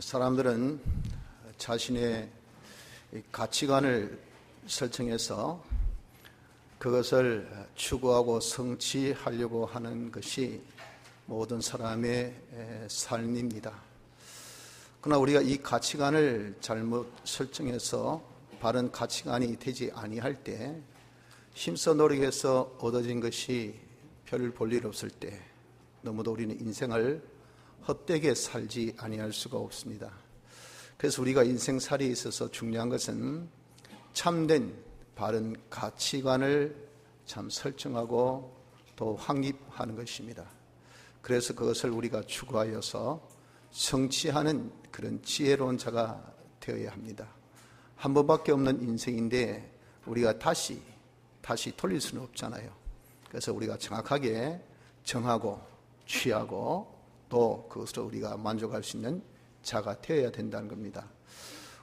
사람들은 자신의 가치관을 설정해서 그것을 추구하고 성취하려고 하는 것이 모든 사람의 삶입니다. 그러나 우리가 이 가치관을 잘못 설정해서 바른 가치관이 되지 아니할 때, 힘써 노력해서 얻어진 것이 별 볼 일 없을 때 너무도 우리는 인생을 헛되게 살지 아니할 수가 없습니다. 그래서 우리가 인생살이에 있어서 중요한 것은 참된 바른 가치관을 참 설정하고 또 확립하는 것입니다. 그래서 그것을 우리가 추구하여서 성취하는 그런 지혜로운 자가 되어야 합니다. 한 번밖에 없는 인생인데 우리가 다시 돌릴 수는 없잖아요. 그래서 우리가 정확하게 정하고 취하고 또 그것으로 우리가 만족할 수 있는 자가 되어야 된다는 겁니다.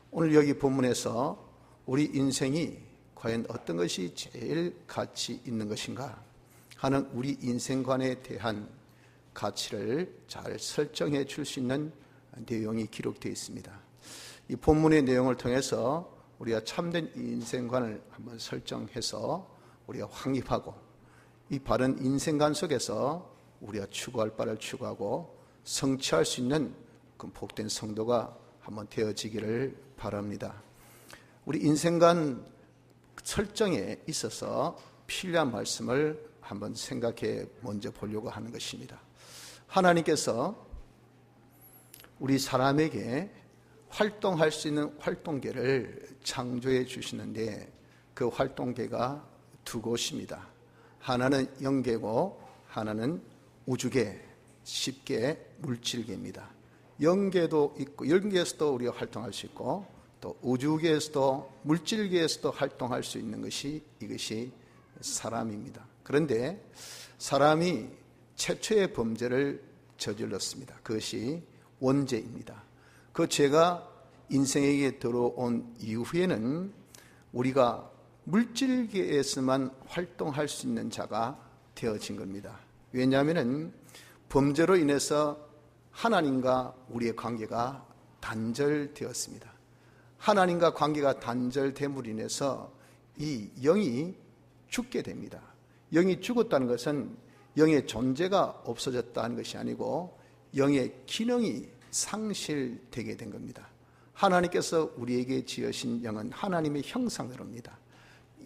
오늘 여기 본문에서 우리 인생이 과연 어떤 것이 제일 가치 있는 것인가 하는 우리 인생관에 대한 가치를 잘 설정해 줄 수 있는 내용이 기록되어 있습니다. 이 본문의 내용을 통해서 우리가 참된 인생관을 한번 설정해서 우리가 확립하고 이 바른 인생관 속에서 우리가 추구할 바를 추구하고 성취할 수 있는 그 복된 성도가 한번 되어지기를 바랍니다. 우리 인생관 설정에 있어서 필요한 말씀을 한번 생각해 먼저 보려고 하는 것입니다. 하나님께서 우리 사람에게 활동할 수 있는 활동계를 창조해 주시는데 그 활동계가 두 곳입니다. 하나는 영계고 하나는 우주계, 쉽게 물질계입니다. 영계도 있고 영계에서도 우리가 활동할 수 있고 또 우주계에서도 물질계에서도 활동할 수 있는 것이 이것이 사람입니다. 그런데 사람이 최초의 범죄를 저질렀습니다. 그것이 원죄입니다. 그 죄가 인생에게 들어온 이후에는 우리가 물질계에서만 활동할 수 있는 자가 되어진 겁니다. 왜냐하면 범죄로 인해서 하나님과 우리의 관계가 단절되었습니다. 하나님과 관계가 단절됨으로 인해서 이 영이 죽게 됩니다. 영이 죽었다는 것은 영의 존재가 없어졌다는 것이 아니고 영의 기능이 상실되게 된 겁니다. 하나님께서 우리에게 지으신 영은 하나님의 형상대로입니다.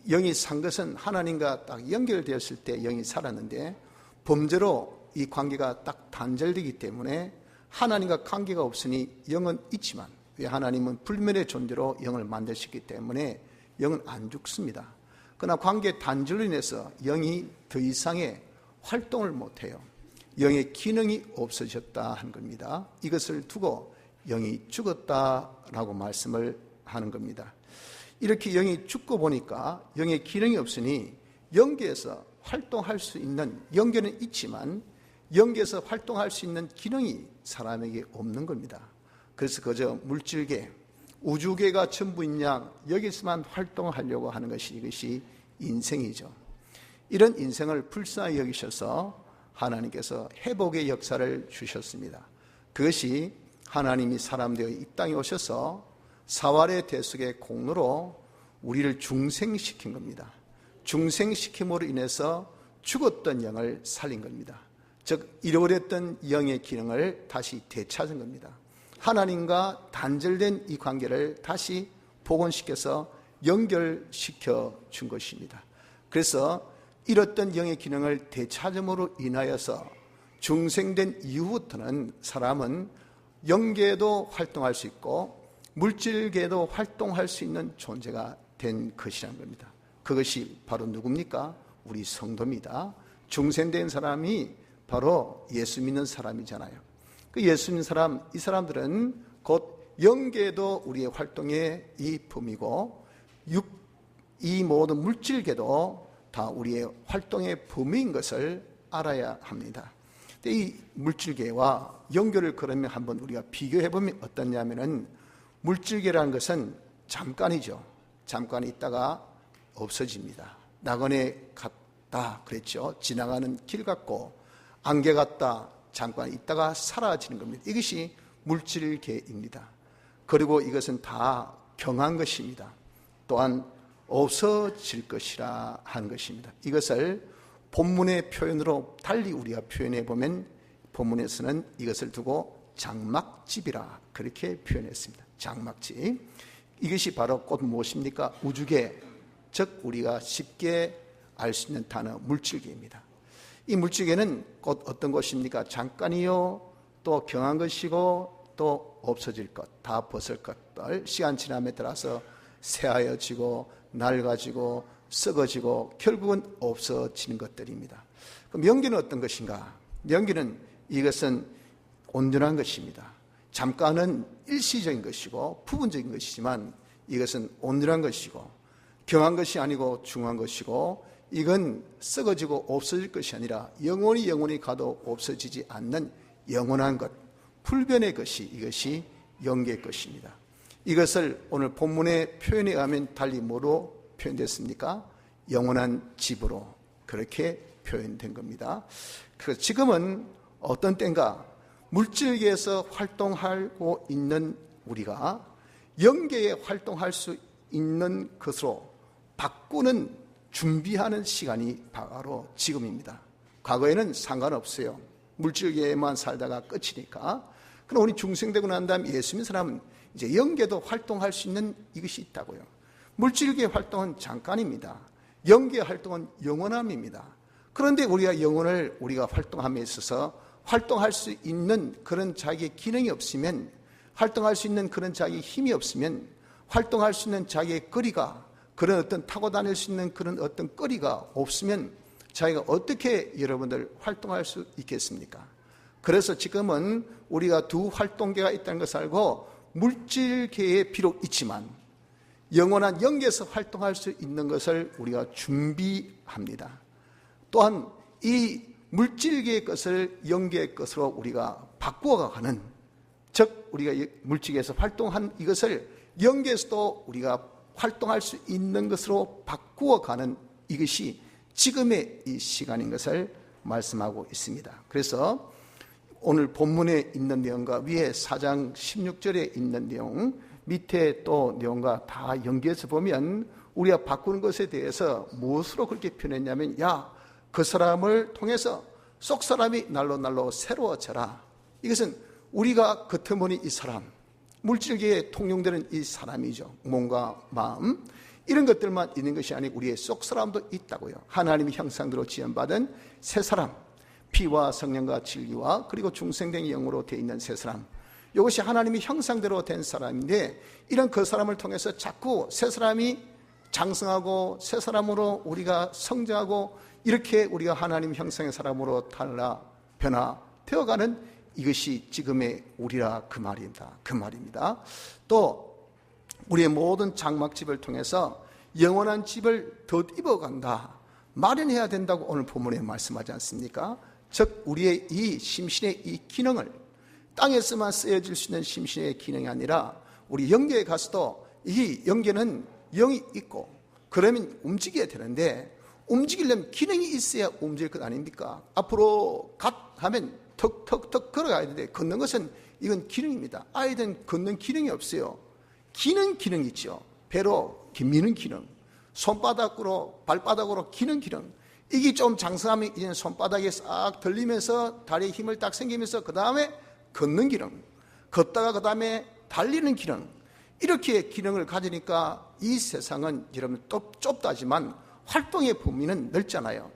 영이 산 것은 하나님과 딱 연결되었을 때 영이 살았는데 범죄로 이 관계가 딱 단절되기 때문에 하나님과 관계가 없으니 영은 있지만 왜 하나님은 불멸의 존재로 영을 만드셨기 때문에 영은 안 죽습니다. 그러나 관계 단절로 인해서 영이 더 이상의 활동을 못해요. 영의 기능이 없어졌다 하는 겁니다. 이것을 두고 영이 죽었다라고 말씀을 하는 겁니다. 이렇게 영이 죽고 보니까 영의 기능이 없으니 영계에서 활동할 수 있는, 영계는 있지만 영계에서 활동할 수 있는 기능이 사람에게 없는 겁니다. 그래서 그저 물질계, 우주계가 전부인 양 여기서만 활동하려고 하는 것이 이것이 인생이죠. 이런 인생을 불쌍히 여기셔서 하나님께서 회복의 역사를 주셨습니다. 그것이 하나님이 사람 되어 이 땅에 오셔서 사활의 대속의 공로로 우리를 중생시킨 겁니다. 중생시킴으로 인해서 죽었던 영을 살린 겁니다. 즉 잃어버렸던 영의 기능을 다시 되찾은 겁니다. 하나님과 단절된 이 관계를 다시 복원시켜서 연결시켜 준 것입니다. 그래서 잃었던 영의 기능을 되찾음으로 인하여서 중생된 이후부터는 사람은 영계에도 활동할 수 있고 물질계에도 활동할 수 있는 존재가 된 것이라는 겁니다. 그것이 바로 누굽니까? 우리 성도입니다. 중생된 사람이 바로 예수 믿는 사람이잖아요. 그 예수 믿는 사람, 이 사람들은 곧 영계도 우리의 활동의 이 범위고 이 모든 물질계도 다 우리의 활동의 범위인 것을 알아야 합니다. 근데 이 물질계와 영계를 그러면 한번 우리가 비교해보면 어떠냐면은 물질계라는 것은 잠깐이죠. 잠깐 있다가 없어집니다. 낙원에 갔다 그랬죠. 지나가는 길 같고 안개 같다 잠깐 있다가 사라지는 겁니다. 이것이 물질계입니다. 그리고 이것은 다 경한 것입니다. 또한 없어질 것이라 한 것입니다. 이것을 본문의 표현으로 달리 우리가 표현해 보면 본문에서는 이것을 두고 장막집이라 그렇게 표현했습니다. 장막집. 이것이 바로 곧 무엇입니까? 우주계, 즉 우리가 쉽게 알 수 있는 단어 물질계입니다. 이 물질계는 곧 어떤 것입니까? 잠깐이요, 또 경한 것이고 또 없어질 것, 다 벗을 것들, 시간 지남에 따라서 새하여지고 낡아지고 썩어지고 결국은 없어지는 것들입니다. 그럼 연기는 어떤 것인가? 연기는 이것은 온전한 것입니다. 잠깐은 일시적인 것이고 부분적인 것이지만 이것은 온전한 것이고 경한 것이 아니고 중한 것이고 이건 썩어지고 없어질 것이 아니라 영원히 가도 없어지지 않는 영원한 것, 불변의 것이 이것이 영계의 것입니다. 이것을 오늘 본문의 표현에 의하면 달리 뭐로 표현됐습니까? 영원한 집으로 그렇게 표현된 겁니다. 그래서 지금은 어떤 때인가 물질계에서 활동하고 있는 우리가 영계에 활동할 수 있는 것으로 바꾸는 준비하는 시간이 바로 지금입니다. 과거에는 상관없어요. 물질계에만 살다가 끝이니까. 그럼 우리 중생되고 난 다음에 예수 믿는 사람은 이제 영계도 활동할 수 있는 이것이 있다고요. 물질계 활동은 잠깐입니다. 영계 활동은 영원함입니다. 그런데 우리가 영혼을 우리가 활동함에 있어서 활동할 수 있는 그런 자기의 기능이 없으면, 활동할 수 있는 그런 자기의 힘이 없으면, 활동할 수 있는 자기의 거리가, 그런 어떤 타고 다닐 수 있는 그런 어떤 거리가 없으면 자기가 어떻게 여러분들 활동할 수 있겠습니까? 그래서 지금은 우리가 두 활동계가 있다는 것을 알고 물질계에 비록 있지만 영원한 영계에서 활동할 수 있는 것을 우리가 준비합니다. 또한 이 물질계의 것을 영계의 것으로 우리가 바꾸어가는, 즉 우리가 물질계에서 활동한 이것을 영계에서도 우리가 활동할 수 있는 것으로 바꾸어가는 이것이 지금의 이 시간인 것을 말씀하고 있습니다. 그래서 오늘 본문에 있는 내용과 위에 4장 16절에 있는 내용, 밑에 또 내용과 다 연계해서 보면 우리가 바꾸는 것에 대해서 무엇으로 그렇게 표현했냐면, 야, 그 사람을 통해서 속 사람이 날로 새로워져라. 이것은 우리가 겉으로는 이 사람, 물질계에 통용되는 이 사람이죠. 몸과 마음, 이런 것들만 있는 것이 아니고 우리의 속 사람도 있다고요. 하나님의 형상대로 지음받은 새 사람, 피와 성령과 진리와 그리고 중생된 영으로 되어 있는 새 사람, 이것이 하나님의 형상대로 된 사람인데, 이런 그 사람을 통해서 자꾸 새 사람이 장성하고 새 사람으로 우리가 성장하고 이렇게 우리가 하나님 형상의 사람으로 변화되어가는 이것이 지금의 우리라 그 말입니다. 또 우리의 모든 장막집을 통해서 영원한 집을 덧입어간다, 마련해야 된다고 오늘 본문에 말씀하지 않습니까? 즉 우리의 이 심신의 이 기능을 땅에서만 쓰여질 수 있는 심신의 기능이 아니라 우리 영계에 가서도 이 영계는 영이 있고 그러면 움직여야 되는데, 움직이려면 기능이 있어야 움직일 것 아닙니까? 앞으로 하면 턱턱턱 걸어가야 되는데, 걷는 것은 이건 기능입니다. 아이들은 걷는 기능이 없어요. 기능 있죠. 배로 미는 기능, 손바닥으로 발바닥으로 기능. 이게 좀 장성하면 이제 손바닥에 싹 들리면서 다리에 힘을 딱 생기면서 그 다음에 걷는 기능, 걷다가 그 다음에 달리는 기능, 이렇게 기능을 가지니까 이 세상은 여러분 좁다지만 활동의 범위는 넓잖아요.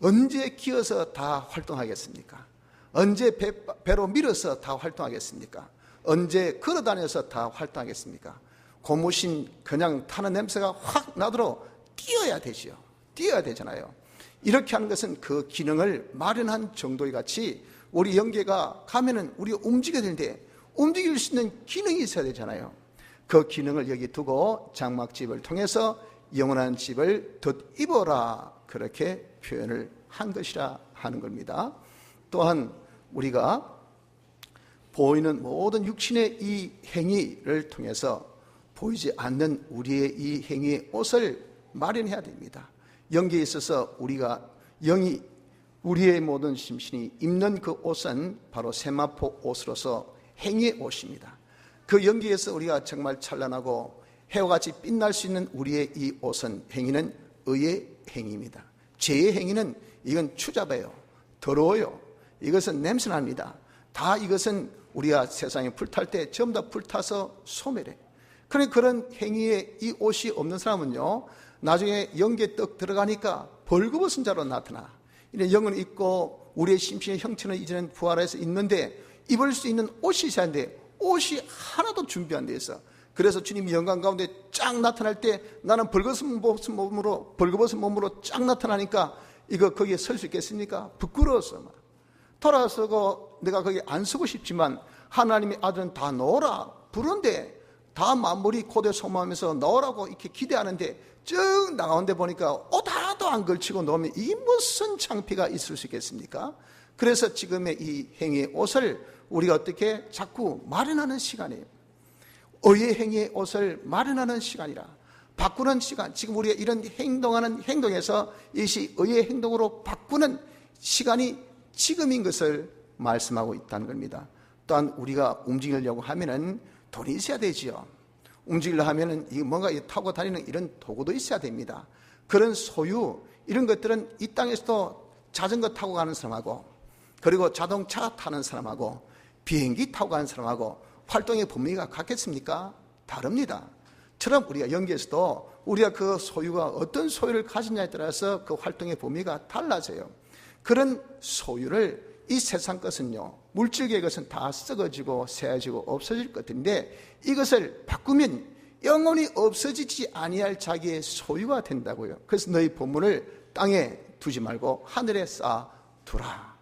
언제 기어서 다 활동하겠습니까? 언제 배로 밀어서 다 활동하겠습니까? 언제 걸어다녀서 다 활동하겠습니까? 고무신 그냥 타는 냄새가 확 나도록 뛰어야 되죠. 뛰어야 되잖아요. 이렇게 하는 것은 그 기능을 마련한 정도의 같이 우리 영계가 가면은 우리가 움직여야 되는데 움직일 수 있는 기능이 있어야 되잖아요. 그 기능을 여기 두고 장막집을 통해서 영원한 집을 덧입어라, 그렇게 표현을 한 것이라 하는 겁니다. 또한 우리가 보이는 모든 육신의 이 행위를 통해서 보이지 않는 우리의 이 행위의 옷을 마련해야 됩니다. 영계에 있어서 우리가 우리의 모든 심신이 입는 그 옷은 바로 세마포 옷으로서 행위의 옷입니다. 그 연기에서 우리가 정말 찬란하고 해와 같이 빛날 수 있는 우리의 이 옷은, 행위는 의의 행위입니다. 죄의 행위는 이건 추잡해요. 더러워요. 이것은 냄새납니다. 다 이것은 우리가 세상에 불탈 때 전부 다 불타서 소멸해. 그런 행위에 이 옷이 없는 사람은요, 나중에 영계에 떡 들어가니까 벌거벗은 자로 나타나. 이런 영은 있고 우리의 심신의 형체는 이제는 부활해서 있는데 입을 수 있는 옷이 있어야 하는데 옷이 하나도 준비 안 돼 있어. 그래서 주님이 영광 가운데 쫙 나타날 때 나는 벌거벗은 몸으로 쫙 나타나니까 이거 거기에 설 수 있겠습니까? 부끄러워서 막. 돌아서고 내가 거기 안 서고 싶지만 하나님의 아들은 다 넣어라 부른데 다 만물이 고대 소모하면서 넣으라고 이렇게 기대하는데 쭉 나가는데 보니까 옷 하나도 안 걸치고 넣으면 이 무슨 창피가 있을 수 있겠습니까? 그래서 지금의 이 행위의 옷을 우리가 어떻게 자꾸 마련하는 시간이에요. 의의 행위의 옷을 마련하는 시간이라, 바꾸는 시간. 지금 우리가 이런 행동하는 행동에서 이것이 의의 행동으로 바꾸는 시간이 지금인 것을 말씀하고 있다는 겁니다. 또한 우리가 움직이려고 하면은 돈이 있어야 되지요. 움직이려 하면은 뭔가 타고 다니는 이런 도구도 있어야 됩니다. 그런 소유, 이런 것들은 이 땅에서도 자전거 타고 가는 사람하고, 그리고 자동차 타는 사람하고, 비행기 타고 가는 사람하고 활동의 범위가 같겠습니까? 다릅니다. 처럼 우리가 연기에서도 우리가 그 소유가 어떤 소유를 가지냐에 따라서 그 활동의 범위가 달라져요. 그런 소유를 이 세상 것은요, 물질계의 것은 다 썩어지고 새어지고 없어질 것인데 이것을 바꾸면 영원히 없어지지 아니할 자기의 소유가 된다고요. 그래서 너희 보물을 땅에 두지 말고 하늘에 쌓아두라.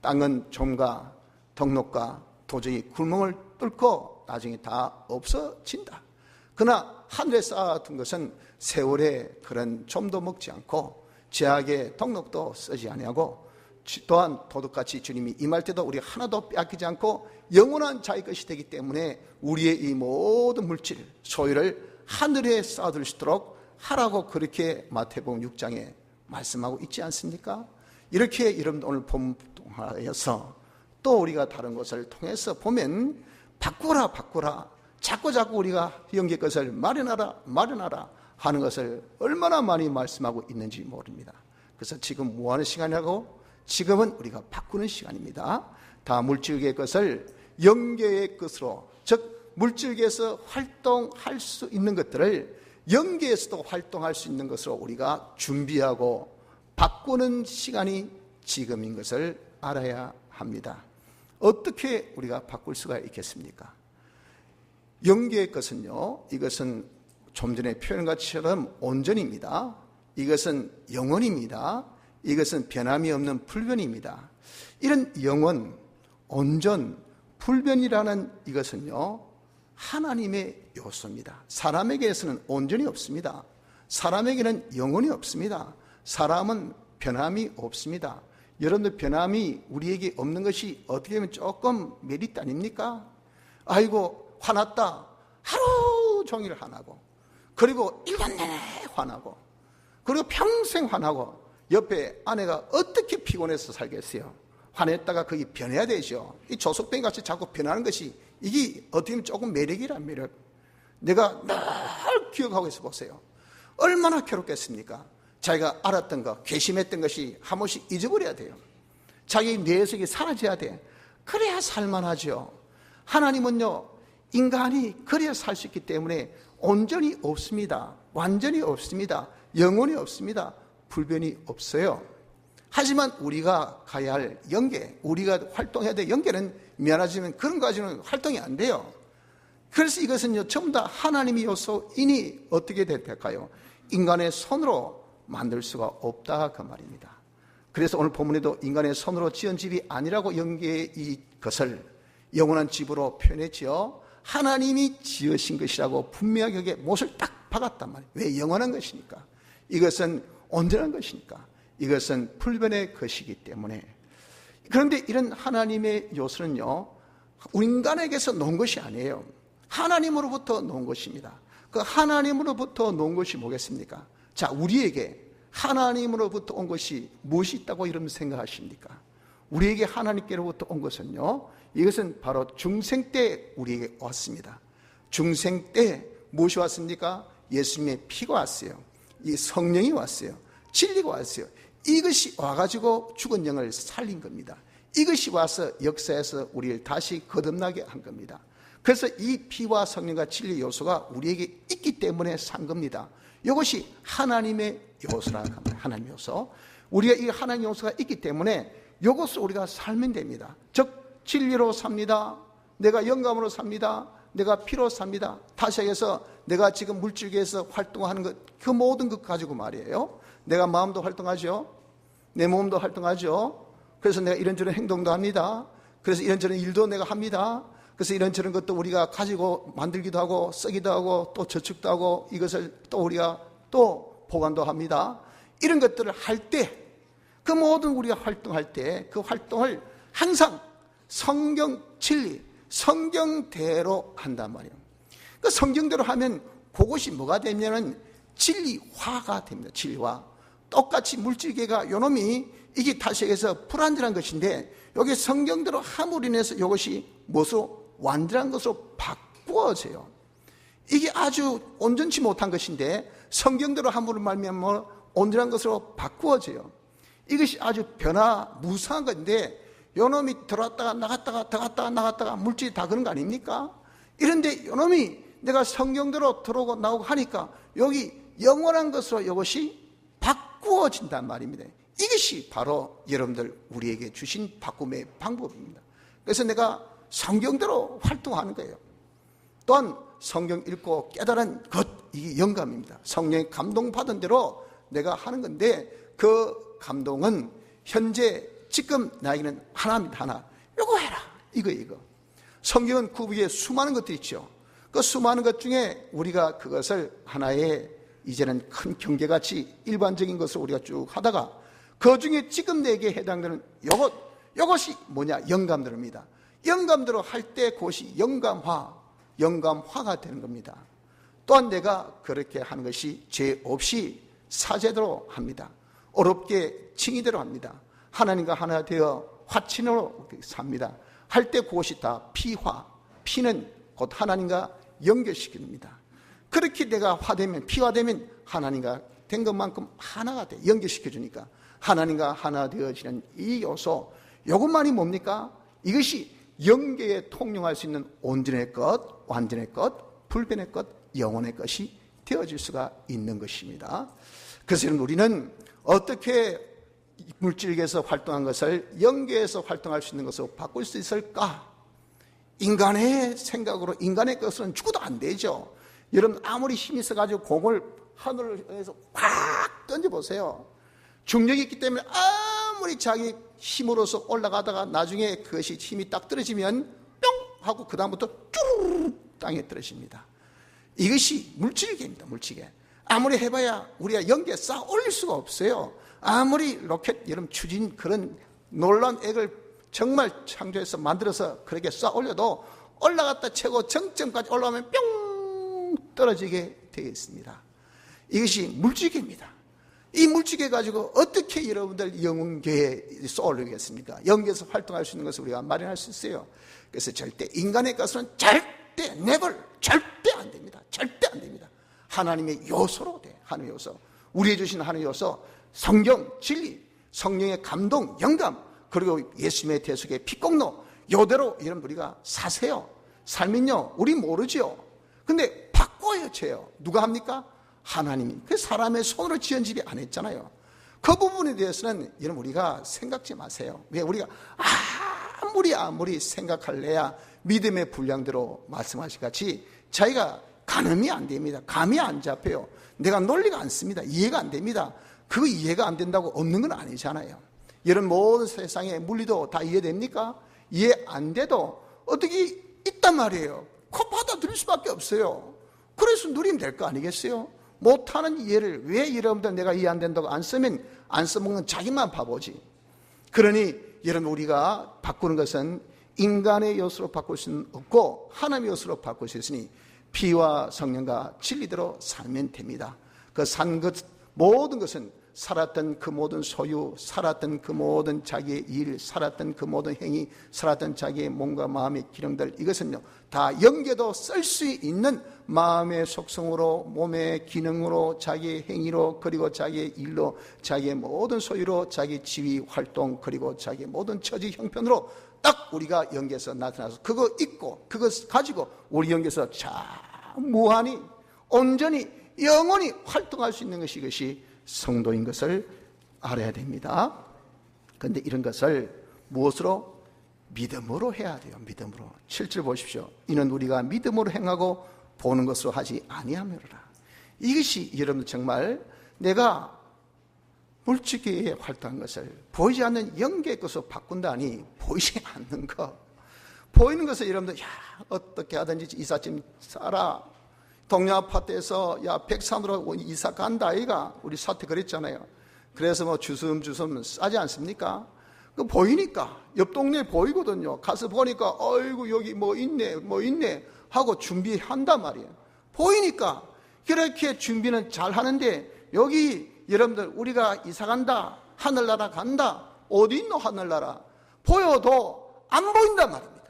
땅은 좀과 덕록과 도저히 구멍을 뚫고 나중에 다 없어진다. 그러나 하늘에 쌓아둔 것은 세월의 그런 좀도 먹지 않고 죄악의 덕록도 쓰지 아니하고, 또한 도둑같이 주님이 임할 때도 우리 하나도 빼앗기지 않고 영원한 자의 것이 되기 때문에 우리의 이 모든 물질 소유를 하늘에 쌓아둘 수 있도록 하라고 그렇게 마태복음 6장에 말씀하고 있지 않습니까? 이렇게 여러분 오늘 본문 통하여서 또 우리가 다른 것을 통해서 보면 바꾸라 자꾸 우리가 영계 것을 마련하라 하는 것을 얼마나 많이 말씀하고 있는지 모릅니다. 그래서 지금 뭐 하는 시간이라고? 지금은 우리가 바꾸는 시간입니다. 다 물질계의 것을 영계의 것으로, 즉 물질계에서 활동할 수 있는 것들을 영계에서도 활동할 수 있는 것으로 우리가 준비하고 바꾸는 시간이 지금인 것을 알아야 합니다. 어떻게 우리가 바꿀 수가 있겠습니까? 영계의 것은요, 이것은 좀 전에 표현한 것처럼 온전입니다. 이것은 영원입니다. 이것은 변함이 없는 불변입니다. 이런 영원, 온전, 불변이라는 이것은요, 하나님의 요소입니다. 사람에게서는 온전이 없습니다. 사람에게는 영혼이 없습니다. 사람은 변함이 없습니다. 여러분들 변함이 우리에게 없는 것이 어떻게 보면 조금 메리트 아닙니까? 아이고 화났다, 하루 종일 화나고, 그리고 1년 내내 화나고, 그리고 평생 화나고, 옆에 아내가 어떻게 피곤해서 살겠어요? 화냈다가 거기 변해야 되죠. 이 조석뱅이 같이 자꾸 변하는 것이, 이게 어떻게 보면 조금 매력이란 매력. 내가 늘 기억하고 있어 보세요. 얼마나 괴롭겠습니까? 자기가 알았던 것, 괘씸했던 것이 한 번씩 잊어버려야 돼요. 자기 뇌에서 이게 사라져야 돼. 그래야 살만하죠. 하나님은요, 인간이 그래야 살 수 있기 때문에 온전히 없습니다. 완전히 없습니다. 영원히 없습니다. 불변이 없어요. 하지만 우리가 가야 할 영계, 우리가 활동해야 될 영계는 미안하지만 그런 거 가지고는 활동이 안 돼요. 그래서 이것은요, 전부 다 하나님의 요소이니 어떻게 될까요? 인간의 손으로 만들 수가 없다 그 말입니다. 그래서 오늘 본문에도 인간의 손으로 지은 집이 아니라고 영계의 이것을 영원한 집으로 표현했지요. 하나님이 지으신 것이라고 분명하게 여기에 못을 딱 박았단 말이에요. 왜? 영원한 것이니까. 이것은 온전한 것이니까. 이것은 불변의 것이기 때문에. 그런데 이런 하나님의 요소는요, 인간에게서 놓은 것이 아니에요. 하나님으로부터 놓은 것입니다. 그 하나님으로부터 놓은 것이 뭐겠습니까? 자, 우리에게 하나님으로부터 온 것이 무엇이 있다고 여러분 생각하십니까? 우리에게 하나님께로부터 온 것은요, 이것은 바로 중생 때 우리에게 왔습니다. 중생 때 무엇이 왔습니까? 예수님의 피가 왔어요. 이 성령이 왔어요. 진리가 왔어요. 이것이 와가지고 죽은 영을 살린 겁니다. 이것이 와서 역사에서 우리를 다시 거듭나게 한 겁니다. 그래서 이 피와 성령과 진리 요소가 우리에게 있기 때문에 산 겁니다. 이것이 하나님의 요소라고 합니다. 하나님 요소. 우리가 이 하나님 요소가 있기 때문에 이것을 우리가 살면 됩니다. 즉 진리로 삽니다. 내가 영감으로 삽니다. 내가 피로 삽니다. 다시 해서 내가 지금 물질계에서 활동하는 것, 그 모든 것 가지고 말이에요. 내가 마음도 활동하죠. 내 몸도 활동하죠. 그래서 내가 이런저런 행동도 합니다. 그래서 이런저런 일도 내가 합니다. 그래서 이런저런 것도 우리가 가지고 만들기도 하고 쓰기도 하고 또 저축도 하고 이것을 또 우리가 또 보관도 합니다. 이런 것들을 할 때, 그 모든 우리가 활동할 때 그 활동을 항상 성경 진리, 성경대로 한단 말이에요. 그 성경대로 하면 그것이 뭐가 되냐면 진리화가 됩니다. 진리화. 똑같이 물질계가 요놈이 이게 다시 해서 불완전한 것인데 여기 성경대로 함으로 인해서 이것이 무엇으로 완전한 것으로 바꾸어져요. 이게 아주 온전치 못한 것인데 성경대로 함으로 말미암아 온전한 것으로 바꾸어져요. 이것이 아주 변화무쌍한 건데 요놈이 들어왔다가 나갔다가 들어갔다가 나갔다가 물질이 다 그런 거 아닙니까? 이런데 요놈이 내가 성경대로 들어오고 나오고 하니까 여기 영원한 것으로 이것이 바꾸어진단 말입니다. 이것이 바로 여러분들 우리에게 주신 바꿈의 방법입니다. 그래서 내가 성경대로 활동하는 거예요. 또한 성경 읽고 깨달은 것, 이게 영감입니다. 성령의 감동받은 대로 내가 하는 건데 그 감동은 현재 지금 나에게는 하나입니다. 하나. 이거 해라. 이거. 성경은 그 위에 수많은 것들이 있죠. 그 수많은 것 중에 우리가 그것을 하나의 이제는 큰 경계같이 일반적인 것을 우리가 쭉 하다가 그 중에 지금 내게 해당되는 이것이 뭐냐? 영감대로입니다. 영감대로 할 때 그것이 영감화가 되는 겁니다. 또한 내가 그렇게 하는 것이 죄 없이 사제대로 합니다. 어렵게 칭의대로 합니다. 하나님과 하나 되어 화친으로 삽니다. 할 때 그것이 다 피화, 피는 곧 하나님과 연결시킵니다. 그렇게 내가 화되면, 피화 되면 하나님과 된 것만큼 하나가 돼. 연결시켜주니까 하나님과 하나 되어지는 이 요소, 이것만이 뭡니까? 이것이 영계에 통용할 수 있는 온전의 것, 완전의 것, 불변의 것, 영혼의 것이 되어질 수가 있는 것입니다. 그래서 우리는 어떻게 물질계에서 활동한 것을 영계에서 활동할 수 있는 것으로 바꿀 수 있을까? 인간의 생각으로 인간의 것은 죽어도 안 되죠. 여러분 아무리 힘이 있어가지고 공을 하늘에서 팍 던져보세요. 중력이 있기 때문에 아무리 자기 힘으로서 올라가다가 나중에 그것이 힘이 딱 떨어지면 뿅 하고 그 다음부터 쭈르륵 땅에 떨어집니다. 이것이 물질계입니다. 물질계. 아무리 해봐야 우리가 연계에 쌓아 올릴 수가 없어요. 아무리 로켓 여러분 추진 그런 놀라운 액을 정말 창조해서 만들어서 그렇게 쌓아 올려도 올라갔다 최고 정점까지 올라오면 뿅 떨어지게 되어 있습니다. 이것이 물질계입니다. 이 물질계 가지고 어떻게 여러분들 영혼계에 쏘아올리겠습니까? 영계에서 활동할 수 있는 것을 우리가 마련할 수 있어요. 그래서 절대 인간의 것은 절대 절대 안 됩니다. 절대 안 됩니다. 하나님의 요소로 돼. 하나님의 요소. 우리에 주신 하나님의 요소, 성경, 진리, 성령의 감동, 영감, 그리고 예수님의 대속의 피공로, 요대로 여러분 우리가 사세요. 살면요 우리 모르죠. 근데 바꿔요. 죄요. 누가 합니까? 하나님이. 그 사람의 손으로 지은 집이 안 했잖아요. 그 부분에 대해서는 여러분 우리가 생각지 마세요. 왜? 우리가 아무리 생각할래야 믿음의 분량대로 말씀하신 같이 자기가 가늠이 안 됩니다. 감이 안 잡혀요. 내가 논리가 안 씁니다. 이해가 안 됩니다. 그 이해가 안 된다고 없는 건 아니잖아요. 이런 모든 세상의 물리도 다 이해됩니까? 이해 안 돼도 어떻게 있단 말이에요. 그 받아들일 수밖에 없어요. 그래서 누리면 될 거 아니겠어요? 못하는 이해를 왜 여러분들 내가 이해 안 된다고 안 쓰면 안 써먹는 자기만 바보지. 그러니 여러분 우리가 바꾸는 것은 인간의 요소로 바꿀 수는 없고 하나님의 요소로 바꿀 수 있으니 피와 성령과 진리대로 살면 됩니다. 그 산 것 모든 것은 살았던 그 모든 소유, 살았던 그 모든 자기의 일, 살았던 그 모든 행위, 살았던 자기의 몸과 마음의 기능들, 이것은요 다 영계도 쓸 수 있는 마음의 속성으로, 몸의 기능으로, 자기의 행위로, 그리고 자기의 일로, 자기의 모든 소유로, 자기 지위 활동, 그리고 자기의 모든 처지 형편으로 딱 우리가 영계에서 나타나서 그거 있고 그거 가지고 우리 영계에서 무한히 온전히 영원히 활동할 수 있는 것이 이것이 성도인 것을 알아야 됩니다. 그런데 이런 것을 무엇으로? 믿음으로 해야 돼요. 믿음으로. 7절 보십시오. 이는 우리가 믿음으로 행하고 보는 것으로 하지 아니하므로라. 이것이 여러분 정말 내가 물질계에 활동한 것을 보이지 않는 영계의 것으로 바꾼다니, 보이지 않는 것, 보이는 것을 여러분들 어떻게 하든지 이삿짐 싸라, 동네 아파트에서 백산으로 이사 간다 아이가, 우리 사태 그랬잖아요. 그래서 뭐 주섬주섬 싸지 않습니까? 그 보이니까, 옆 동네에 보이거든요. 가서 보니까 어이구 여기 뭐 있네 하고 준비한단 말이에요. 보이니까 그렇게 준비는 잘 하는데, 여기 여러분들 우리가 이사 간다, 하늘나라 간다, 어디 있노 하늘나라, 보여도 안 보인단 말입니다.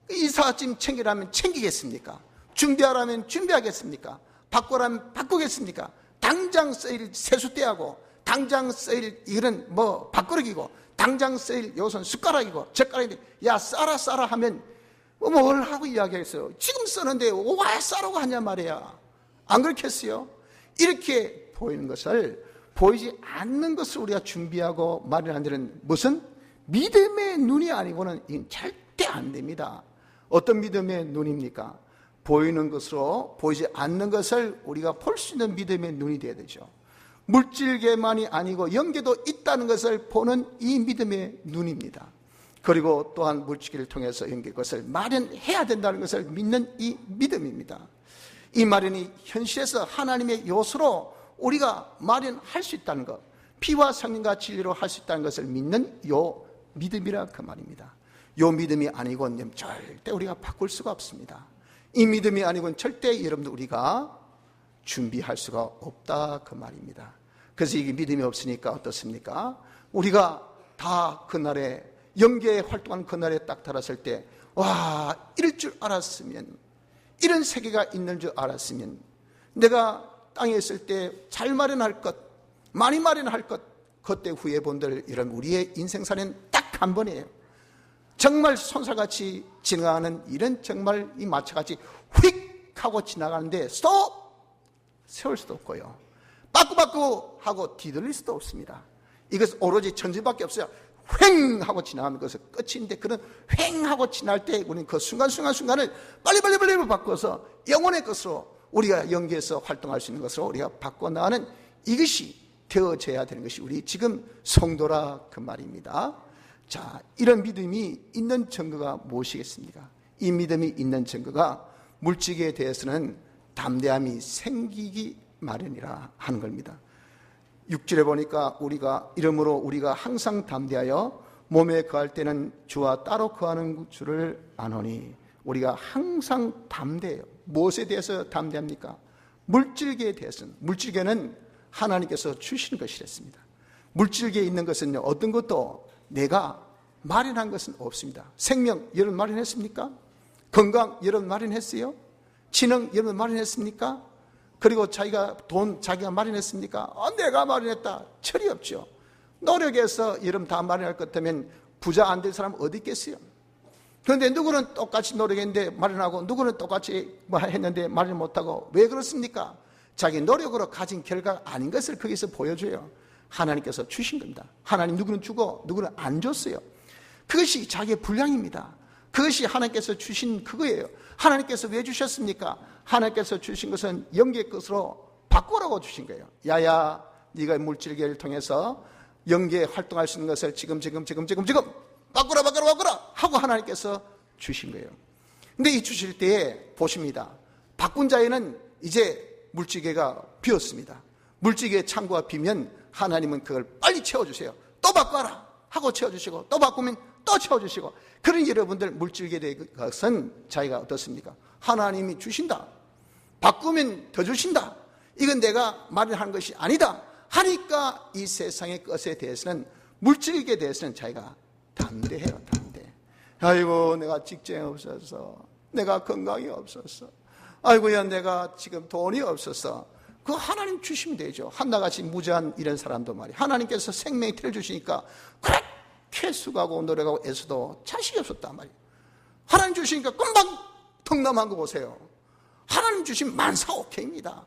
이삿짐 챙기라면 챙기겠습니까? 준비하라면 준비하겠습니까? 바꾸라면 바꾸겠습니까? 당장 쓰일 세숫대하고, 당장 쓰일 이런 뭐 밥그릇이고, 당장 쓰일 요선 숟가락이고 젓가락인데, 야 싸라 하면 뭘 하고 이야기했어요? 지금 쓰는데 왜 싸라고 하냐 말이야. 안 그렇겠어요? 이렇게 보이는 것을, 보이지 않는 것을 우리가 준비하고 마련한 데는 무슨 믿음의 눈이 아니고는 절대 안 됩니다. 어떤 믿음의 눈입니까? 보이는 것으로 보이지 않는 것을 우리가 볼 수 있는 믿음의 눈이 되어야 되죠. 물질계만이 아니고 영계도 있다는 것을 보는 이 믿음의 눈입니다. 그리고 또한 물질계를 통해서 영계 것을 마련해야 된다는 것을 믿는 이 믿음입니다. 이 마련이 현실에서 하나님의 요소로 우리가 마련할 수 있다는 것, 피와 성령과 진리로 할 수 있다는 것을 믿는 요 믿음이라 그 말입니다. 요 믿음이 아니고는 절대 우리가 바꿀 수가 없습니다. 이 믿음이 아니고는 절대 여러분들 우리가 준비할 수가 없다 그 말입니다. 그래서 이게 믿음이 없으니까 어떻습니까? 우리가 다 그날에 영계에 활동한 그날에 딱 달았을 때, 와, 이럴 줄 알았으면, 이런 세계가 있는 줄 알았으면, 내가 땅에 있을 때 잘 마련할 것, 많이 마련할 것, 그때 후에 본들 이런 우리의 인생사는 딱 한 번이에요. 정말 손살같이 지나가는 이런 정말 이 마차같이 휙 하고 지나가는데 스톱! 세울 수도 없고요. 빠꾸빠꾸 하고 뒤돌릴 수도 없습니다. 이것은 오로지 전진밖에 없어요. 휑 하고 지나가면 그것은 끝인데, 그런 휑 하고 지날 때 우리는 그 순간순간을 빨리 바꿔서 영혼의 것으로, 우리가 영계에서 활동할 수 있는 것으로 우리가 바꿔나가는 이것이 되어져야 되는 것이 우리 지금 성도라 그 말입니다. 자, 이런 믿음이 있는 증거가 무엇이겠습니까? 이 믿음이 있는 증거가 물질계에 대해서는 담대함이 생기기 마련이라 하는 겁니다. 6절에 보니까 이러므로 우리가 항상 담대하여 몸에 거할 때는 주와 따로 거하는 줄을 아노니. 우리가 항상 담대해요. 무엇에 대해서 담대합니까? 물질계에 대해서는. 물질계는 하나님께서 주시는 것이랬습니다. 물질계에 있는 것은요, 어떤 것도 내가 마련한 것은 없습니다. 생명 여러분 마련했습니까? 건강 여러분 마련했어요? 지능 여러분 마련했습니까? 그리고 자기가 돈 자기가 마련했습니까? 내가 마련했다. 철이 없죠. 노력해서 여러분 다 마련할 것 같으면 부자 안 될 사람 어디 있겠어요? 그런데 누구는 똑같이 노력했는데 마련하고, 누구는 똑같이 했는데 마련 못하고, 왜 그렇습니까? 자기 노력으로 가진 결과가 아닌 것을 거기서 보여줘요. 하나님께서 주신 겁니다. 하나님 누구는 주고 누구는 안 줬어요. 그것이 자기의 분량입니다. 그것이 하나님께서 주신 그거예요. 하나님께서 왜 주셨습니까? 하나님께서 주신 것은 영계의 것으로 바꾸라고 주신 거예요. 야야, 네가 물질계를 통해서 영계에 활동할 수 있는 것을 지금 바꾸라 하고 하나님께서 주신 거예요. 근데 이 주실 때에 보십니다. 바꾼 자에는 이제 물질계가 비었습니다. 물질계의 창고가 비면 하나님은 그걸 빨리 채워주세요. 또 바꿔라 하고 채워주시고, 또 바꾸면 또 채워주시고. 그런 여러분들 물질계에 대한 것은 자기가 어떻습니까? 하나님이 주신다. 바꾸면 더 주신다. 이건 내가 마련한 것이 아니다 하니까 이 세상의 것에 대해서는, 물질에 대해서는 자기가 담대해요. 담대. 아이고 내가 직장이 없어서, 내가 건강이 없어서, 아이고야 내가 지금 돈이 없어서. 그거 하나님 주시면 되죠. 한나같이 무지한 이런 사람도 말이에요, 하나님께서 생명의 틀을 주시니까 그렇게 수고하고 노력하고 애써도 자식이 없었단 말이에요. 하나님 주시니까 금방 덕남한 거 보세요. 하나님 주신 만사오케입니다.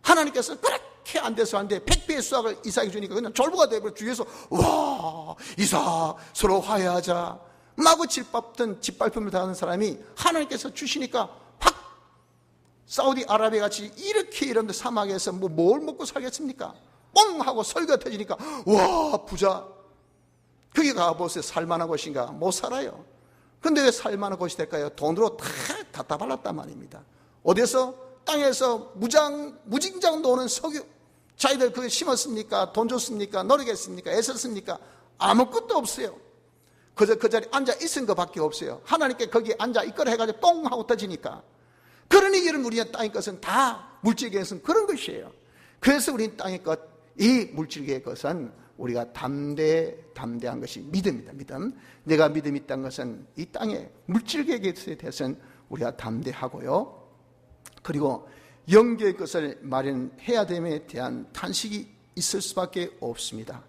하나님께서 그렇게 안 돼서 안 돼, 100배의 수확을 이삭이 주니까 그냥 졸부가 되어버려. 주위에서 와 이삭 서로 화해하자 마구 짓밟음을 당하는 사람이 하나님께서 주시니까 확 사우디아라비아 같이 이렇게 이런 사막에서 뭘 먹고 살겠습니까? 뻥 하고 설교가 터지니까 와 부자. 거기 가보세요. 살만한 곳인가? 못 살아요. 근데 왜 살만한 곳이 될까요? 돈으로 다 갖다 발랐단 말입니다. 어디서? 땅에서 무진장 노는 석유. 자기들 그거 심었습니까? 돈 줬습니까? 노력했습니까? 애썼습니까? 아무것도 없어요. 그저 그 자리에 앉아 있은 것밖에 없어요. 하나님께 거기 앉아 있거라 해가지고 똥 하고 터지니까. 그러니 이런 우리의 땅의 것은 다 물질계에서는 그런 것이에요. 그래서 우리 땅의 것, 이 물질계의 것은 우리가 담대한 것이 믿음이다. 믿음. 내가 믿음이 있다는 것은 이 땅의 물질계에 대해서는 우리가 담대하고요. 그리고 영계의 것을 마련해야 됨에 대한 탄식이 있을 수밖에 없습니다.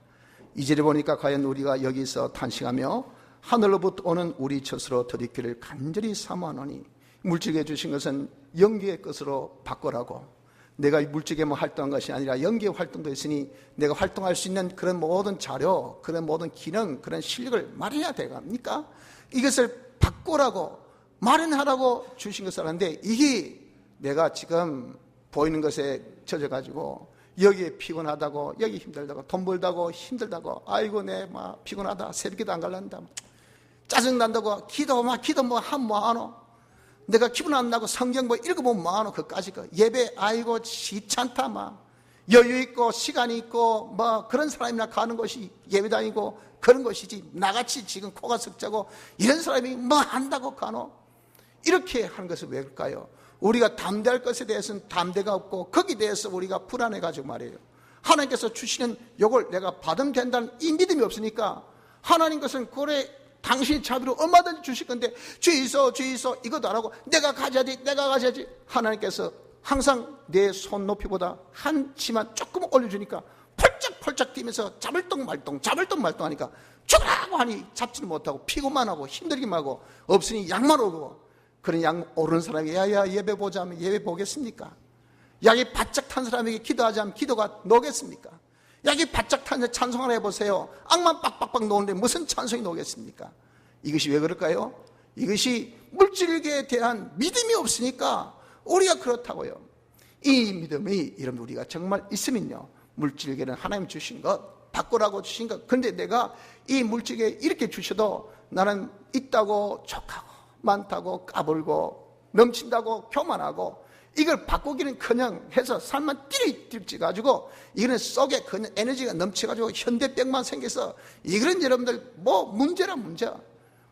이절에 보니까 과연 우리가 여기서 탄식하며 하늘로부터 오는 우리 젖으로 들이키를 간절히 사모하노니, 물질계 주신 것은 영계의 것으로 바꾸라고. 내가 물질계 활동한 것이 아니라 영계 활동도 있으니 내가 활동할 수 있는 그런 모든 자료, 그런 모든 기능, 그런 실력을 마련해야 되갑니까? 이것을 바꾸라고, 마련하라고 주신 것을 하는데, 이게 내가 지금 보이는 것에 젖어가지고 여기에 피곤하다고, 여기 힘들다고, 돈 벌다고 힘들다고, 아이고 내 막 피곤하다, 새벽기도 안 갈란다, 짜증난다고, 기도 하면 뭐하노? 내가 기분 안 나고 성경 읽어보면 뭐하노? 그까지 예배 아이고 귀찮다, 막 여유 있고 시간이 있고 뭐 그런 사람이나 가는 것이 예배당이고 그런 것이지, 나같이 지금 코가 석자고 이런 사람이 뭐 한다고 가노? 이렇게 하는 것은 왜 그럴까요? 우리가 담대할 것에 대해서는 담대가 없고 거기에 대해서 우리가 불안해가지고 말이에요. 하나님께서 주시는 요걸 내가 받으면 된다는 이 믿음이 없으니까, 하나님 것은 그래 당신이 자비로 얼마든지 주실 건데 주이소 이것도 안 하고 내가 가져야지. 하나님께서 항상 내 손높이보다 한 치만 조금 올려주니까 펄쩍펄쩍 뛰면서 잡을똥 말똥 하니까 죽으라고 하니 잡지는 못하고 피곤만 하고 힘들기만 하고 없으니 약만 오르고, 그런 약 오르는 사람이 야야 예배 보자 하면 예배 보겠습니까? 약이 바짝 탄 사람에게 기도하자 하면 기도가 녹겠습니까? 약이 바짝 탄 찬송을 해보세요. 악만 빡빡빡 녹는데 무슨 찬송이 녹겠습니까? 이것이 왜 그럴까요? 이것이 물질계에 대한 믿음이 없으니까 우리가 그렇다고요. 이 믿음이 여러분 우리가 정말 있으면요, 물질계는 하나님 주신 것, 바꾸라고 주신 것. 그런데 내가 이 물질계 이렇게 주셔도 나는 있다고 족하고 많다고 까불고 넘친다고 교만하고 이걸 바꾸기는커녕 해서 삶만 띠리띠리 가지고 이거는 속에 그냥 에너지가 넘쳐가지고 현대병만 생겨서 이거는 여러분들 뭐 문제라 문제.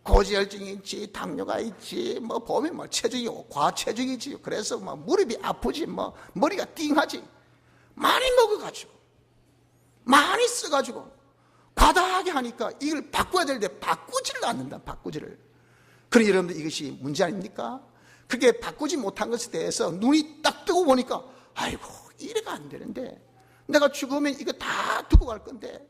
고지혈증이 있지, 당뇨가 있지, 뭐 보면 뭐 체중이 과체중이지, 그래서 뭐 무릎이 아프지, 뭐 머리가 띵하지. 많이 먹어가지고 많이 써가지고 과다하게 하니까 이걸 바꿔야 되는데 바꾸지를 않는다. 바꾸지를. 그러니 여러분들 이것이 문제 아닙니까? 그게 바꾸지 못한 것에 대해서 눈이 딱 뜨고 보니까 아이고 이래가 안 되는데, 내가 죽으면 이거 다 두고 갈 건데,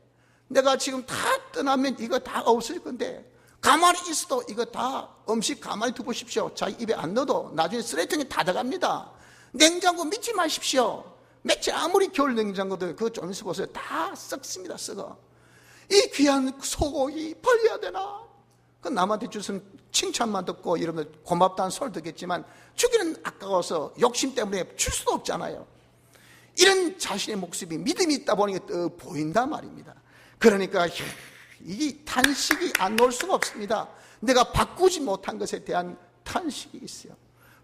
내가 지금 다 떠나면 이거 다 없을 건데, 가만히 있어도 이거 다 음식 가만히 두보십시오. 자기 입에 안 넣어도 나중에 쓰레기통에 다 들어갑니다. 냉장고 믿지 마십시오. 며칠 아무리 겨울 냉장고도 그거 좀 있어 보세요. 다 썩습니다. 썩어. 이 귀한 소고기 버려야 되나? 그 남한테 주신 칭찬만 듣고 여러분들 고맙다는 소리 듣겠지만 주기는 아까워서 욕심 때문에 줄 수도 없잖아요. 이런 자신의 목숨이 믿음이 있다 보니까 또 보인단 말입니다. 그러니까 이 탄식이 안 나올 수가 없습니다. 내가 바꾸지 못한 것에 대한 탄식이 있어요.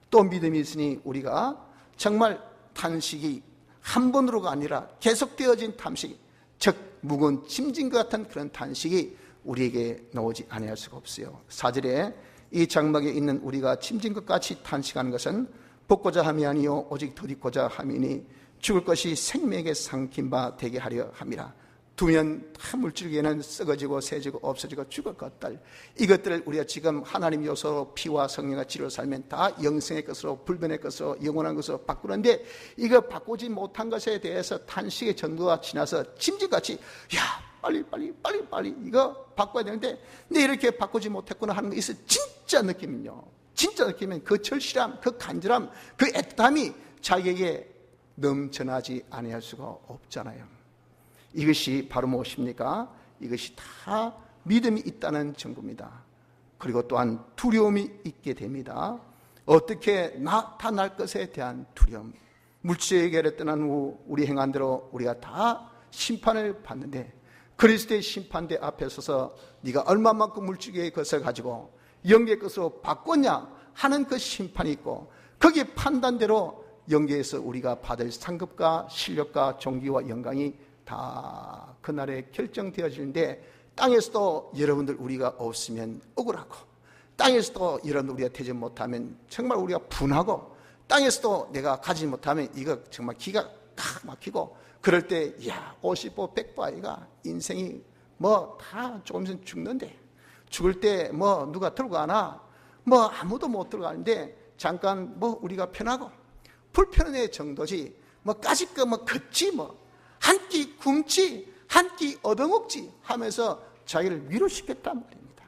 또 믿음이 있으니 우리가 정말 탄식이 한 번으로가 아니라 계속되어진 탄식이, 즉 묵은 짐진 것 같은 그런 탄식이 우리에게 나오지 아니할 수가 없어요. 4절에 이 장막에 있는 우리가 짐진 것 같이 탄식하는 것은 벗고자 함이 아니요 오직 덧입고자 함이니 죽을 것이 생명에게 삼킨 바 되게 하려 함이라. 두면 다 물질계에는 썩어지고 새지고 없어지고 죽을 것들, 이것들을 우리가 지금 하나님 요소로 피와 성령과 지로 살면 다 영생의 것으로, 불변의 것으로, 영원한 것으로 바꾸는데, 이거 바꾸지 못한 것에 대해서 탄식의 정도가 지나서 짐짓같이 빨리 이거 바꿔야 되는데, 내 이렇게 바꾸지 못했구나 하는 것이 진짜 느낌은요, 진짜 느끼면 그 절실함, 그 간절함, 그 애틋함이 자기에게 넘쳐나지 아니할 수가 없잖아요. 이것이 바로 무엇입니까? 이것이 다 믿음이 있다는 증거입니다. 그리고 또한 두려움이 있게 됩니다. 어떻게 나타날 것에 대한 두려움. 물질에게 떠난 후 우리 행한대로 우리가 다 심판을 받는데, 그리스도의 심판대 앞에 서서 네가 얼마만큼 물질의 것을 가지고 영계의 것으로 바꿨냐 하는 그 심판이 있고, 거기에 판단대로 영계에서 우리가 받을 상급과 실력과 존귀와 영광이 다 그날에 결정되어지는데, 땅에서도 여러분들 우리가 없으면 억울하고, 땅에서도 여러분들 우리가 되지 못하면 정말 우리가 분하고, 땅에서도 내가 가지 못하면 이거 정말 기가 칵 막히고, 그럴 때 50보 100보 아이가 인생이 뭐 다 조금 있으면 죽는데, 죽을 때 뭐 누가 들고 가나, 뭐 아무도 못 들고 가는데 잠깐 뭐 우리가 편하고 불편의 정도지, 뭐 까짓 거 뭐 걷지, 뭐 한 끼 굶지, 한 끼 얻어먹지 하면서 자기를 위로시켰단 말입니다.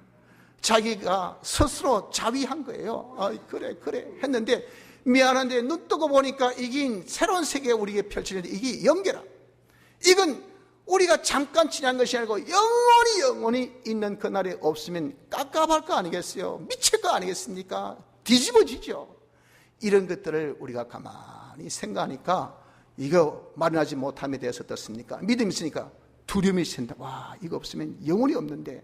자기가 스스로 자위한 거예요. 그래 했는데, 미안한데 눈 뜨고 보니까 이게 새로운 세계가 우리에게 펼치는데, 이게 영계라. 이건 우리가 잠깐 지난 것이 아니고 영원히 있는 그날이 없으면 깝깝할 거 아니겠어요? 미칠 거 아니겠습니까? 뒤집어지죠. 이런 것들을 우리가 가만히 생각하니까, 이거 마련하지 못함에 대해서 어떻습니까? 믿음이 있으니까 두려움이 생긴다. 이거 없으면 영혼이 없는데,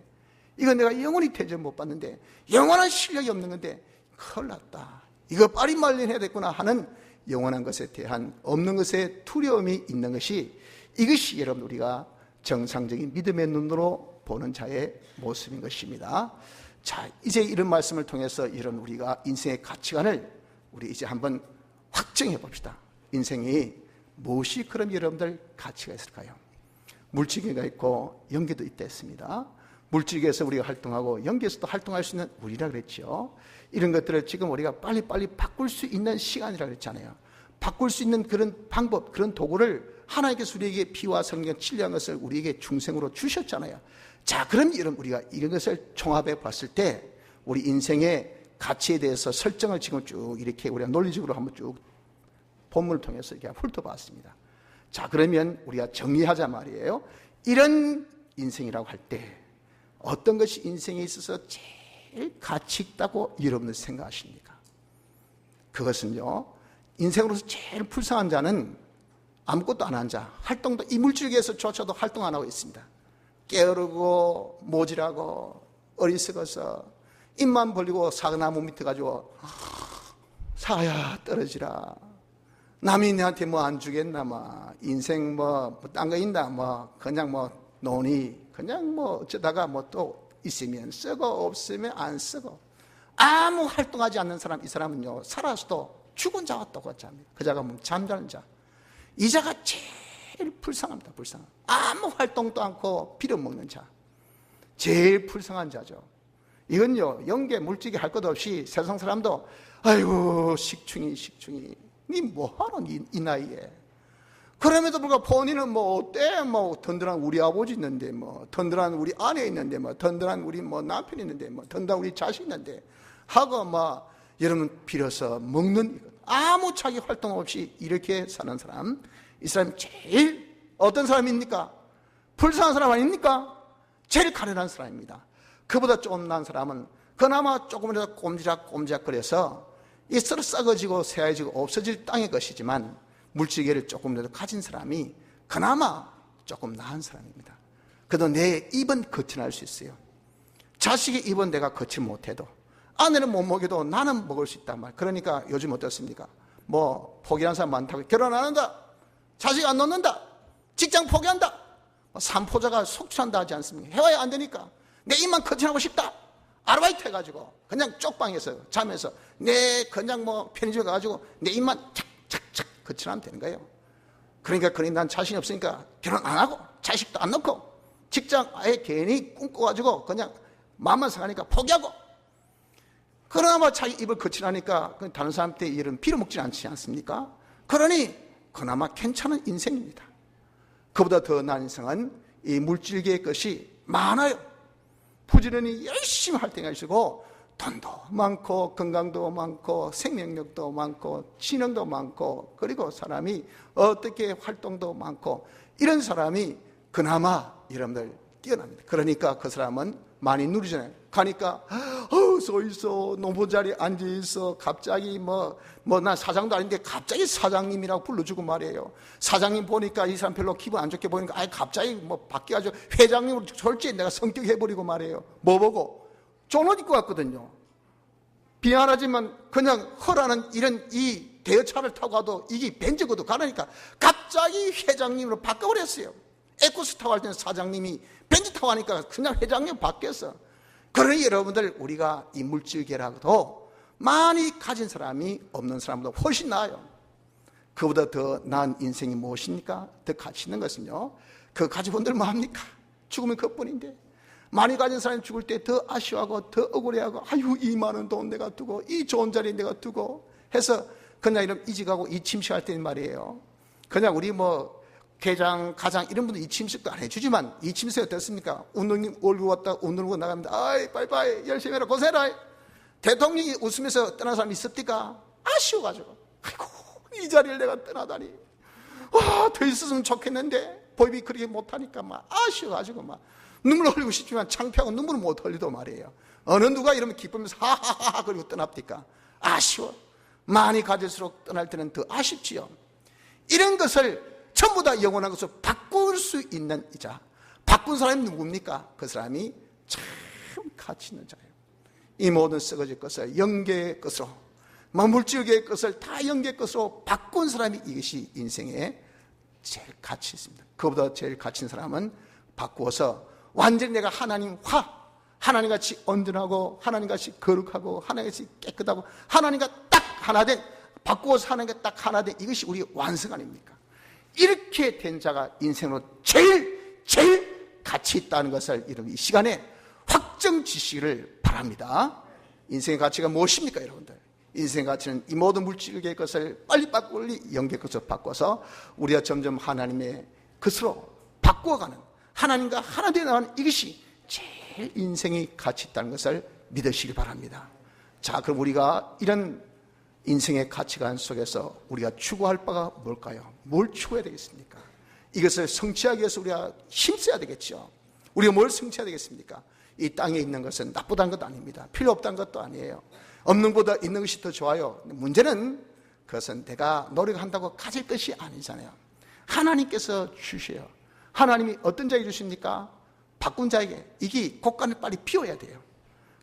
이거 내가 영원히 대접 못 받는데, 영원한 실력이 없는 건데 큰일 났다, 이거 빨리 말려야 되겠구나 하는 영원한 것에 대한 없는 것에 두려움이 있는 것이, 이것이 여러분 우리가 정상적인 믿음의 눈으로 보는 자의 모습인 것입니다. 자, 이제 이런 말씀을 통해서 이런 우리가 인생의 가치관을 우리 이제 한번 확정해 봅시다. 인생이 무엇이 그럼 여러분들 가치가 있을까요? 물질계가 있고 영계도 있다 했습니다. 물질계에서 우리가 활동하고 영계에서도 활동할 수 있는 우리라 그랬죠. 이런 것들을 지금 우리가 빨리빨리 바꿀 수 있는 시간이라 그랬잖아요. 바꿀 수 있는 그런 방법, 그런 도구를 하나님께서 우리에게 피와 성령 진리한 것을 우리에게 중생으로 주셨잖아요. 자, 그럼 여러분 우리가 이런 것을 종합해 봤을 때 우리 인생의 가치에 대해서 설정을 지금 쭉 이렇게 우리가 논리적으로 한번 쭉 본문을 통해서 이렇게 훑어봤습니다. 자, 그러면 우리가 정리하자 말이에요. 이런 인생이라고 할 때 어떤 것이 인생에 있어서 제일 가치 있다고 여러분들 생각하십니까? 그것은요, 인생으로서 제일 불쌍한 자는 아무것도 안 한 자, 활동도 이 물질계에서조차도 활동 안 하고 있습니다. 게으르고 모질하고 어리석어서 입만 벌리고 사과나무 밑에 가지고 사야 떨어지라, 남이 내한테 뭐 안 주겠나, 뭐 인생 뭐 딴 거 있나, 뭐 그냥 뭐 논이 그냥 뭐 어쩌다가 뭐 또 있으면 쓰고 없으면 안 쓰고, 아무 활동하지 않는 사람, 이 사람은요 살아서도 죽은 자와 똑같습니다. 그 자가 뭐 잠자는 자, 이 자가 제일 불쌍합니다. 불쌍한, 아무 활동도 않고 빌어먹는 자, 제일 불쌍한 자죠. 이건요 영계 물질계 할 것 없이 세상 사람도 아이고 식충이 니 뭐하노 이 나이에. 그럼에도 불구하고 본인은 뭐 어때, 뭐 든든한 우리 아버지 있는데, 뭐 든든한 우리 아내 있는데, 뭐 든든한 우리 뭐 남편 있는데, 뭐 든든한 우리 자식 있는데 하고 막 여러분 빌어서 먹는, 아무 자기 활동 없이 이렇게 사는 사람, 이 사람이 제일 어떤 사람입니까? 불쌍한 사람 아닙니까? 제일 가련한 사람입니다. 그보다 좀 나은 사람은 그나마 조금이라도 꼼지락거려서 이 서로 썩어지고 새하얘지고 없어질 땅의 것이지만, 물질계를 조금이라도 가진 사람이 그나마 조금 나은 사람입니다. 그래도 내 입은 거친할 수 있어요. 자식의 입은 내가 거치 못해도, 아내는 못 먹여도 나는 먹을 수 있단 말. 그러니까 요즘 어떻습니까? 뭐 포기하는 사람 많다고, 결혼 안 한다, 자식 안 놓는다, 직장 포기한다, 삼포자가 속출한다 하지 않습니까? 해와야 안 되니까 내 입만 거친하고 싶다, 아르바이트 해가지고 그냥 쪽방에서 자면서 내 그냥 뭐 편의점에 가가지고 내 입만 착착착 거칠하면 되는 거예요. 그러니까 난 자신이 없으니까 결혼 안 하고 자식도 안 낳고 직장 아예 괜히 꿈꿔가지고 그냥 마음만 상하니까 포기하고, 그나마 자기 입을 거칠하니까 다른 사람한테 일은 빌어먹지 않지 않습니까? 그러니 그나마 괜찮은 인생입니다. 그보다 더 나은 인생은 이 물질계의 것이 많아요. 부지런히 열심히 활동하시고 돈도 많고 건강도 많고 생명력도 많고 지능도 많고, 그리고 사람이 어떻게 활동도 많고, 이런 사람이 그나마 여러분들 뛰어납니다. 그러니까 그 사람은 많이 누리잖아요. 가니까 서 있어, 노부 자리에 앉아 있어, 갑자기 난 사장도 아닌데 갑자기 사장님이라고 불러주고 말이에요. 사장님 보니까 이 사람 별로 기분 안 좋게 보니까 갑자기 바뀌어가지고 회장님으로 솔직히 내가 성격 해버리고 말이에요. 뭐 보고? 좋은 옷 입고 왔거든요. 미안하지만 그냥 허라는 이런 이 대여차를 타고 가도 이게 벤츠거도 가라니까 갑자기 회장님으로 바꿔버렸어요. 에코스 타고 할 때는 사장님이 벤츠 타고 하니까 그냥 회장님 바뀌었어. 그러니 여러분들, 우리가 이 물질계라도 많이 가진 사람이 없는 사람보다 훨씬 나아요. 그보다 더 나은 인생이 무엇입니까? 더 가치 있는 것은요, 그 가진 분들 뭐합니까? 죽으면 그뿐인데, 많이 가진 사람이 죽을 때 더 아쉬워하고 더 억울해하고, 아유 이 많은 돈 내가 두고 이 좋은 자리 내가 두고 해서 그냥 이런 이직하고 이 침식할 때는 말이에요, 그냥 우리 회장, 가장 이런 분들 이 침식도 안 해주지만, 이 침식이 어떻습니까? 운동님 올고 왔다 운동으로 나갑니다. 아이 빠이빠이 열심히 해라, 고생해라. 대통령이 웃으면서 떠난 사람이 있습니까? 아쉬워가지고, 아이고 이 자리를 내가 떠나다니, 더 있었으면 좋겠는데 법이 그렇게 못하니까 아쉬워가지고 눈물 흘리고 싶지만 창피하고 눈물을 못 흘리도 말이에요. 어느 누가 이러면 기쁘면서 하하하 그리고 떠납니까? 아쉬워. 많이 가질수록 떠날 때는 더 아쉽지요. 이런 것을 전부 다 영원한 것으로 바꿀 수 있는 이자, 바꾼 사람이 누굽니까? 그 사람이 참 가치 있는 자예요. 이 모든 썩어질 것을 영계의 것으로, 물질계의 것을 다 영계의 것으로 바꾼 사람이, 이것이 인생의 제일 가치 있습니다. 그보다 제일 가치 있는 사람은 바꾸어서 완전히 내가 하나님같이 온전하고 하나님같이 거룩하고 하나님같이 깨끗하고 하나님과 딱 하나 된, 바꾸어서 하나님과 딱 하나 된, 이것이 우리 완성 아닙니까? 이렇게 된 자가 인생으로 제일 가치 있다는 것을 여러분 이 시간에 확정지시기를 바랍니다. 인생의 가치가 무엇입니까, 여러분들? 인생의 가치는 이 모든 물질의 것을 빨리 영계의 것으로 바꿔서 우리가 점점 하나님의 것으로 바꾸어가는, 하나님과 하나 되어 나가는, 이것이 제일 인생의 가치 있다는 것을 믿으시기 바랍니다. 자, 그럼 우리가 이런 인생의 가치관 속에서 우리가 추구할 바가 뭘까요? 뭘 추구해야 되겠습니까? 이것을 성취하기 위해서 우리가 힘써야 되겠죠. 우리가 뭘 성취해야 되겠습니까? 이 땅에 있는 것은 나쁘다는 것도 아닙니다. 필요 없다는 것도 아니에요. 없는 것보다 있는 것이 더 좋아요. 문제는 그것은 내가 노력한다고 가질 것이 아니잖아요. 하나님께서 주셔요. 하나님이 어떤 자에게 주십니까? 바꾼 자에게. 이게 곳간을 빨리 비워야 돼요.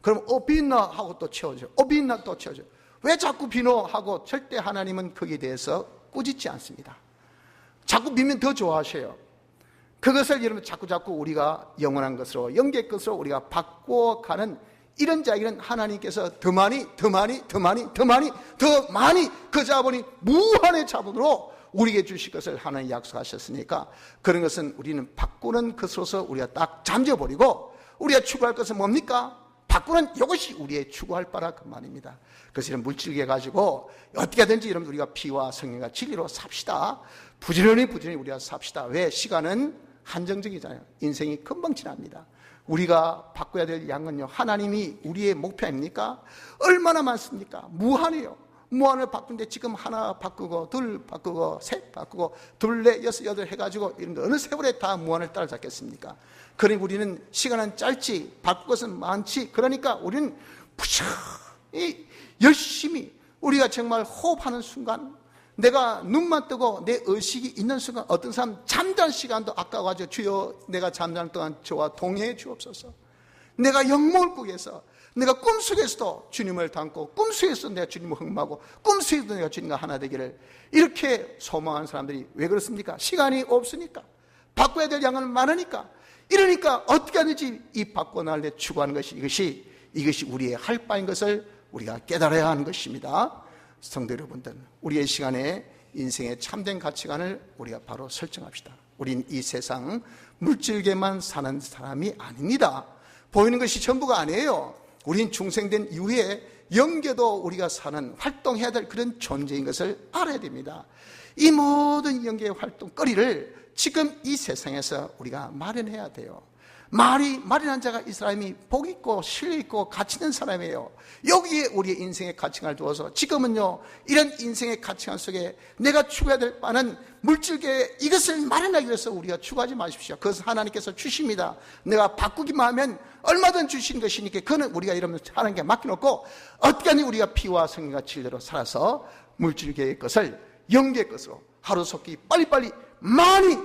그럼 비나 하고 또 채워줘. 비나 또 채워줘. 왜 자꾸 비노 하고, 절대 하나님은 거기에 대해서 꾸짖지 않습니다. 자꾸 비면 더 좋아하셔요. 그것을 여러분 자꾸 우리가 영원한 것으로, 영계의 것으로 우리가 바꿔가는 이런 자에게는 하나님께서 더 많이 그 자본이 무한의 자본으로 우리에게 주실 것을 하나님 약속하셨으니까, 그런 것은 우리는 바꾸는 것으로서 우리가 딱 잠재워버리고, 우리가 추구할 것은 뭡니까? 바꾸는 이것이 우리의 추구할 바라 그 말입니다. 그래서 이런 물질계 가지고 어떻게 하든지 여러분 우리가 피와 성령과 진리로 삽시다. 부지런히 우리가 삽시다. 왜? 시간은 한정적이잖아요. 인생이 금방 지납니다. 우리가 바꿔야 될 양은요, 하나님이 우리의 목표 아닙니까? 얼마나 많습니까? 무한해요. 무한을 바꾼데 지금 하나 바꾸고 둘 바꾸고 셋 바꾸고 둘, 넷, 여섯, 여덟 해가지고 이런 거 어느 세월에 다 무한을 따라잡겠습니까? 그러니 우리는 시간은 짧지, 바꿀 것은 많지. 그러니까 우리는 부지런히 열심히, 우리가 정말 호흡하는 순간, 내가 눈만 뜨고 내 의식이 있는 순간, 어떤 사람 잠잘 시간도 아까워가지고, 주여 내가 잠자는 동안 저와 동행해 주옵소서. 내가 영몽을 꾸게서, 내가 꿈속에서도 주님을 담고, 꿈속에서도 내가 주님을 흠모하고, 꿈속에서도 내가 주님과 하나 되기를, 이렇게 소망하는 사람들이 왜 그렇습니까? 시간이 없으니까, 바꿔야 될 양은 많으니까. 이러니까 어떻게 하는지 이 바꿔나갈 때 추구하는 것이, 이것이 우리의 할 바인 것을 우리가 깨달아야 하는 것입니다. 성도 여러분들, 우리의 시간에 인생의 참된 가치관을 우리가 바로 설정합시다. 우린 이 세상 물질계만 사는 사람이 아닙니다. 보이는 것이 전부가 아니에요. 우린 중생된 이후에 영계도 우리가 사는, 활동해야 될 그런 존재인 것을 알아야 됩니다. 이 모든 영계의 활동거리를 지금 이 세상에서 우리가 마련해야 돼요. 마련한 자가 이 사람이 복 있고 신뢰 있고 가치 있는 사람이에요. 여기에 우리의 인생의 가치관을 두어서 지금은요, 이런 인생의 가치관 속에 내가 추구해야 될 바는 물질계, 이것을 마련하기 위해서 우리가 추구하지 마십시오. 그것은 하나님께서 주십니다. 내가 바꾸기만 하면 얼마든 주신 것이니까 그거는 우리가 이러면 하나님께 맡겨놓고 어떻게 하니 우리가 피와 성령과 진리로 살아서 물질계의 것을 영계의 것으로 하루속히 빨리빨리 많이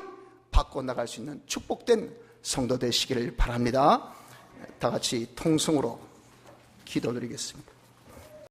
바꿔나갈 수 있는 축복된 성도 되시기를 바랍니다. 다 같이 통성으로 기도드리겠습니다.